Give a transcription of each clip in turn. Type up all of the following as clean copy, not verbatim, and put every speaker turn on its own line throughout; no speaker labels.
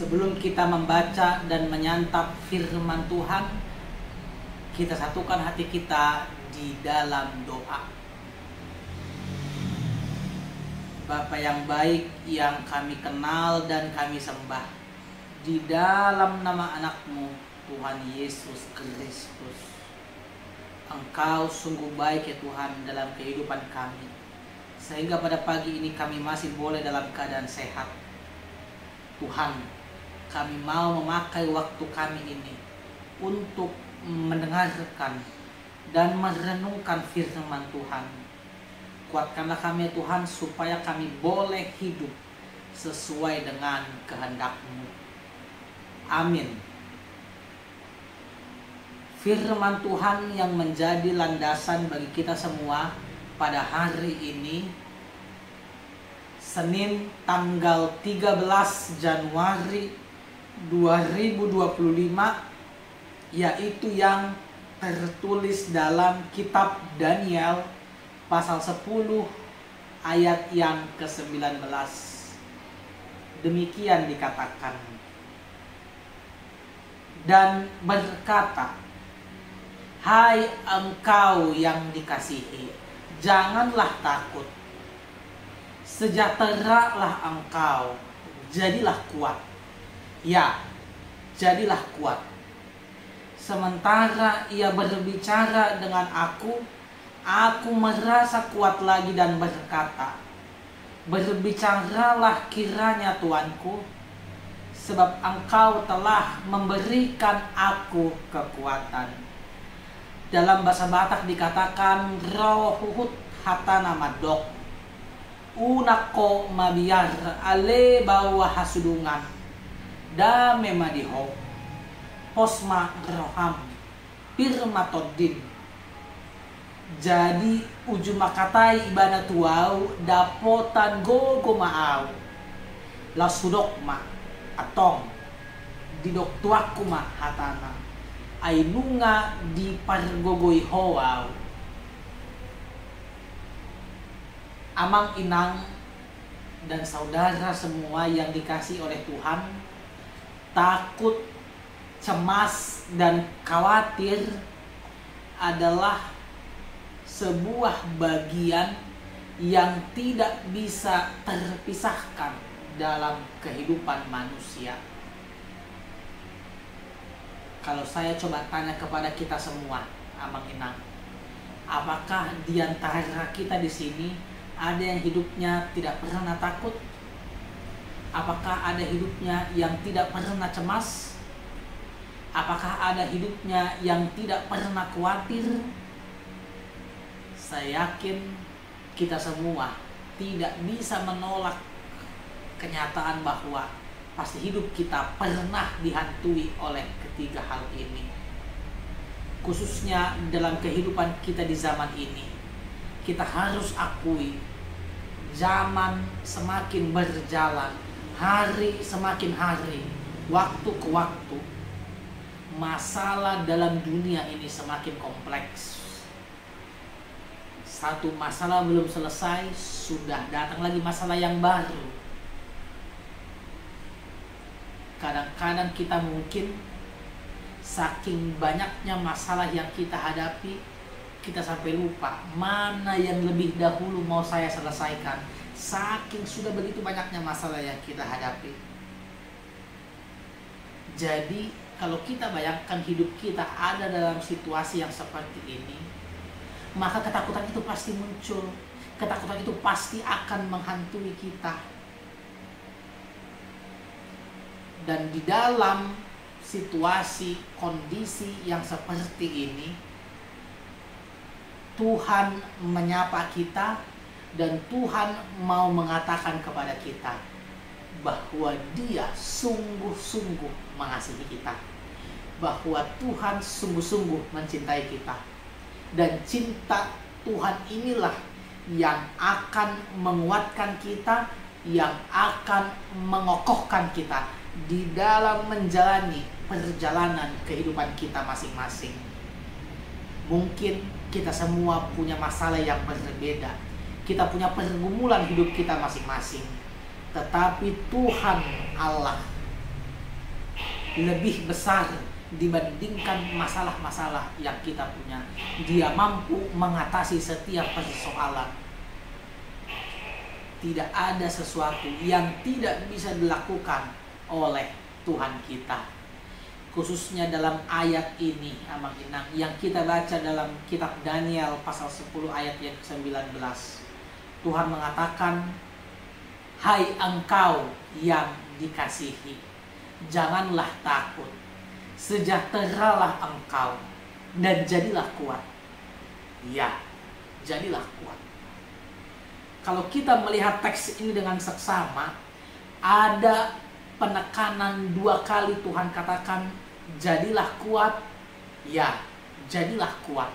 Sebelum kita membaca dan menyantap firman Tuhan, kita satukan hati kita di dalam doa. Bapa yang baik yang kami kenal dan kami sembah, di dalam nama anak-Mu Tuhan Yesus Kristus, Engkau sungguh baik ya Tuhan dalam kehidupan kami, sehingga pada pagi ini kami masih boleh dalam keadaan sehat. Tuhan, kami mau memakai waktu kami ini untuk mendengarkan dan merenungkan firman Tuhan. Kuatkanlah kami Tuhan supaya kami boleh hidup sesuai dengan kehendak-Mu. Amin. Firman Tuhan yang menjadi landasan bagi kita semua pada hari ini, Senin tanggal 13 Januari 2025, yaitu yang tertulis dalam kitab Daniel pasal 10 ayat yang ke-19. Demikian dikatakan, dan berkata, hai engkau yang dikasihi, janganlah takut, sejahteralah engkau, jadilah kuat. Ya, jadilah kuat. Sementara ia berbicara dengan aku merasa kuat lagi dan berkata, berbicaralah kiranya Tuanku, sebab engkau telah memberikan aku kekuatan. Dalam bahasa Batak dikatakan rohuhut hatana madok, unako mabiar ale bawah hasudungan, dame madiho, posma roham, pirmatodin. Jadi ujung makatai ibana tuau dapotan gogo maau, lasudok ma atong didok tuaku ma hatana, ainunga di pargogoi hoau. Amang inang dan saudara semua yang dikasih oleh Tuhan, takut, cemas, dan khawatir adalah sebuah bagian yang tidak bisa terpisahkan dalam kehidupan manusia. Kalau saya coba tanya kepada kita semua, Amang Inang, apakah di antara kita di sini ada yang hidupnya tidak pernah takut? Apakah ada hidupnya yang tidak pernah cemas? Apakah ada hidupnya yang tidak pernah khawatir? Saya yakin kita semua tidak bisa menolak kenyataan bahwa pasti hidup kita pernah dihantui oleh ketiga hal ini. Khususnya dalam kehidupan kita di zaman ini, kita harus akui zaman semakin berjalan, hari semakin hari, waktu ke waktu, masalah dalam dunia ini semakin kompleks. Satu masalah belum selesai, sudah datang lagi masalah yang baru. Kadang-kadang kita mungkin saking banyaknya masalah yang kita hadapi, kita sampai lupa mana yang lebih dahulu mau saya selesaikan. Saking sudah begitu banyaknya masalah yang kita hadapi. Jadi kalau kita bayangkan hidup kita ada dalam situasi yang seperti ini, maka ketakutan itu pasti muncul. Ketakutan itu pasti akan menghantui kita. Dan di dalam situasi, kondisi yang seperti ini, Tuhan menyapa kita dan Tuhan mau mengatakan kepada kita bahwa Dia sungguh-sungguh mengasihi kita. bahwa Tuhan sungguh-sungguh mencintai kita. Dan cinta Tuhan inilah yang akan menguatkan kita, yang akan mengokohkan kita di dalam menjalani perjalanan kehidupan kita masing-masing. Mungkin kita semua punya masalah yang berbeda, kita punya pergumulan hidup kita masing-masing, tetapi Tuhan Allah lebih besar dibandingkan masalah-masalah yang kita punya. Dia mampu mengatasi setiap persoalan. Tidak ada sesuatu yang tidak bisa dilakukan oleh Tuhan kita. Khususnya dalam ayat ini, Amang Inang, yang kita baca dalam kitab Daniel pasal 10 ayat yang ke-19. Tuhan mengatakan, "Hai engkau yang dikasihi, janganlah takut. Sejahteralah engkau dan jadilah kuat." Ya, jadilah kuat. Kalau kita melihat teks ini dengan seksama, ada penekanan 2 kali Tuhan katakan, jadilah kuat. Ya, jadilah kuat.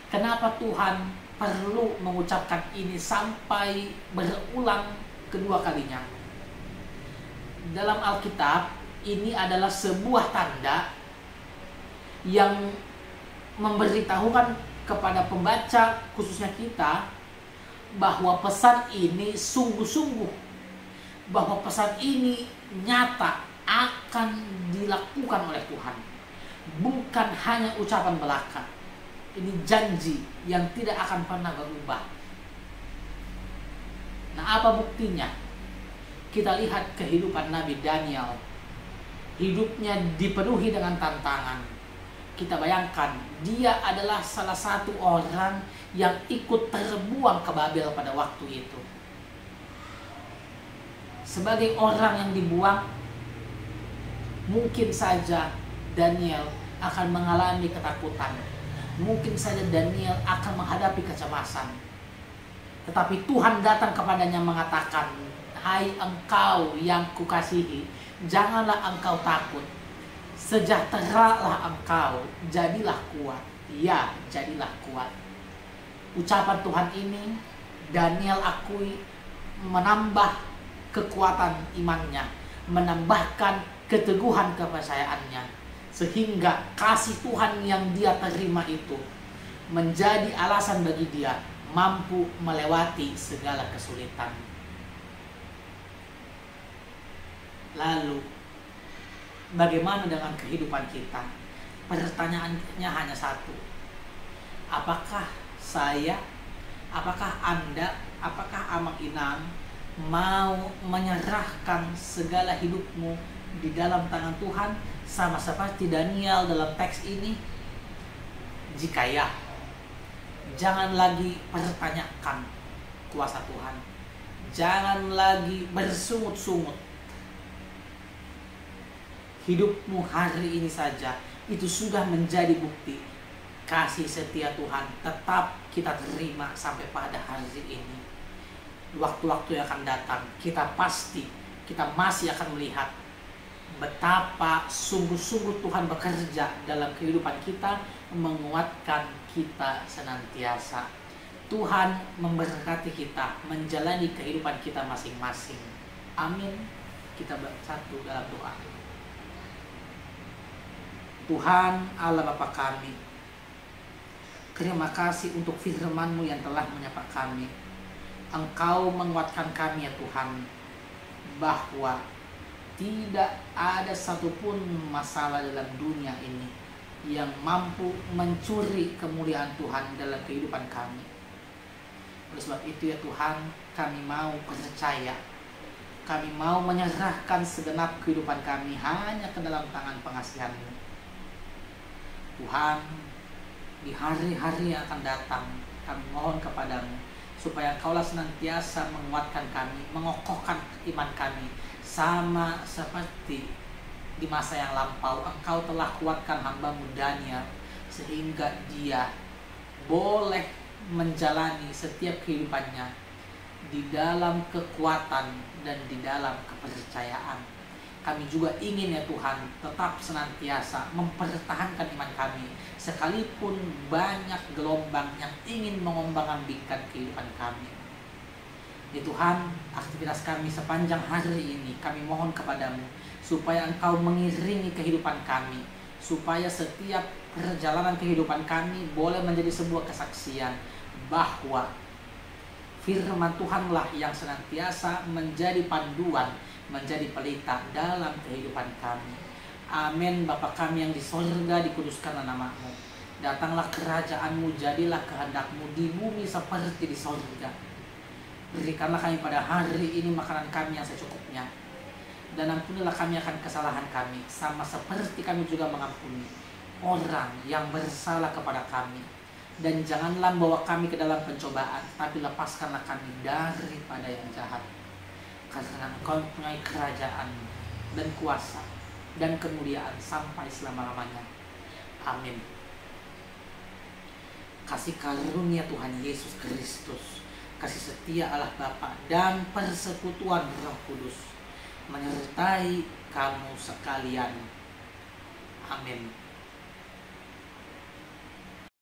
Kenapa Tuhan perlu mengucapkan ini sampai berulang kedua kalinya? Dalam Alkitab, ini adalah sebuah tanda yang memberitahukan kepada pembaca, khususnya kita, bahwa pesan ini sungguh-sungguh, bahwa pesan ini nyata akan dilakukan oleh Tuhan, bukan hanya ucapan belaka. Ini janji yang tidak akan pernah berubah. Nah, apa buktinya? Kita lihat kehidupan Nabi Daniel. Hidupnya dipenuhi dengan tantangan. Kita bayangkan, dia adalah salah satu orang yang ikut terbuang ke Babel pada waktu itu. Sebagai orang yang dibuang, mungkin saja Daniel akan mengalami ketakutan. Mungkin saja Daniel akan menghadapi kecemasan. Tetapi Tuhan datang kepadanya mengatakan, "Hai engkau yang kukasihi, janganlah engkau takut. Sejahteralah engkau, jadilah kuat." Ya, jadilah kuat. Ucapan Tuhan ini Daniel akui menambah kekuatan imannya, menambahkan keteguhan kepercayaannya, sehingga kasih Tuhan yang dia terima itu menjadi alasan bagi dia mampu melewati segala kesulitan. Lalu, bagaimana dengan kehidupan kita? Pertanyaannya hanya satu. Apakah saya, apakah Anda, apakah Amang Inang mau menyerahkan segala hidupmu di dalam tangan Tuhan, sama seperti Daniel dalam teks ini? Jika ya, jangan lagi pertanyakan kuasa Tuhan. Jangan lagi bersungut-sungut. Hidupmu hari ini saja itu sudah menjadi bukti kasih setia Tuhan tetap kita terima sampai pada hari ini. Waktu-waktu yang akan datang, kita masih akan melihat betapa sungguh-sungguh Tuhan bekerja dalam kehidupan kita, menguatkan kita senantiasa. Tuhan memberkati kita menjalani kehidupan kita masing-masing. Amin. Kita bersatu dalam doa. Tuhan Allah Bapa kami, terima kasih untuk firman-Mu yang telah menyapa kami. Engkau menguatkan kami ya Tuhan, bahwa tidak ada satupun masalah dalam dunia ini yang mampu mencuri kemuliaan Tuhan dalam kehidupan kami. Oleh sebab itu ya Tuhan, kami mau percaya, kami mau menyerahkan segenap kehidupan kami hanya ke dalam tangan pengasihan-Mu. Tuhan, di hari-hari yang akan datang, kami mohon kepadamu supaya Engkaulah senantiasa menguatkan kami, mengokohkan iman kami, sama seperti di masa yang lampau Engkau telah kuatkan hamba-Mu Daniel, sehingga dia boleh menjalani setiap kehidupannya di dalam kekuatan dan di dalam kepercayaan. kami juga ingin ya Tuhan tetap senantiasa mempertahankan iman kami, sekalipun banyak gelombang yang ingin mengombang-ambingkan kehidupan kami. Ya Tuhan, aktivitas kami sepanjang hari ini kami mohon kepadamu supaya Engkau mengiringi kehidupan kami, supaya setiap perjalanan kehidupan kami boleh menjadi sebuah kesaksian bahwa firman Tuhanlah yang senantiasa menjadi panduan, menjadi pelita dalam kehidupan kami. Amin. Bapa kami yang di sorga, dikuduskanlah nama-Mu. Datanglah kerajaan-Mu, jadilah kehendak-Mu di bumi seperti di sorga. Berikanlah kami pada hari ini makanan kami yang secukupnya. Dan ampunilah kami akan kesalahan kami, sama seperti kami juga mengampuni orang yang bersalah kepada kami. Dan janganlah bawa kami ke dalam pencobaan, tapi lepaskanlah kami daripada yang jahat. Karena Engkau mempunyai kerajaan dan kuasa dan kemuliaan sampai selama-lamanya. Amin. Kasih karunia Tuhan Yesus Kristus, kasih setia Allah Bapa, dan persekutuan Roh Kudus menyertai kamu sekalian. Amin.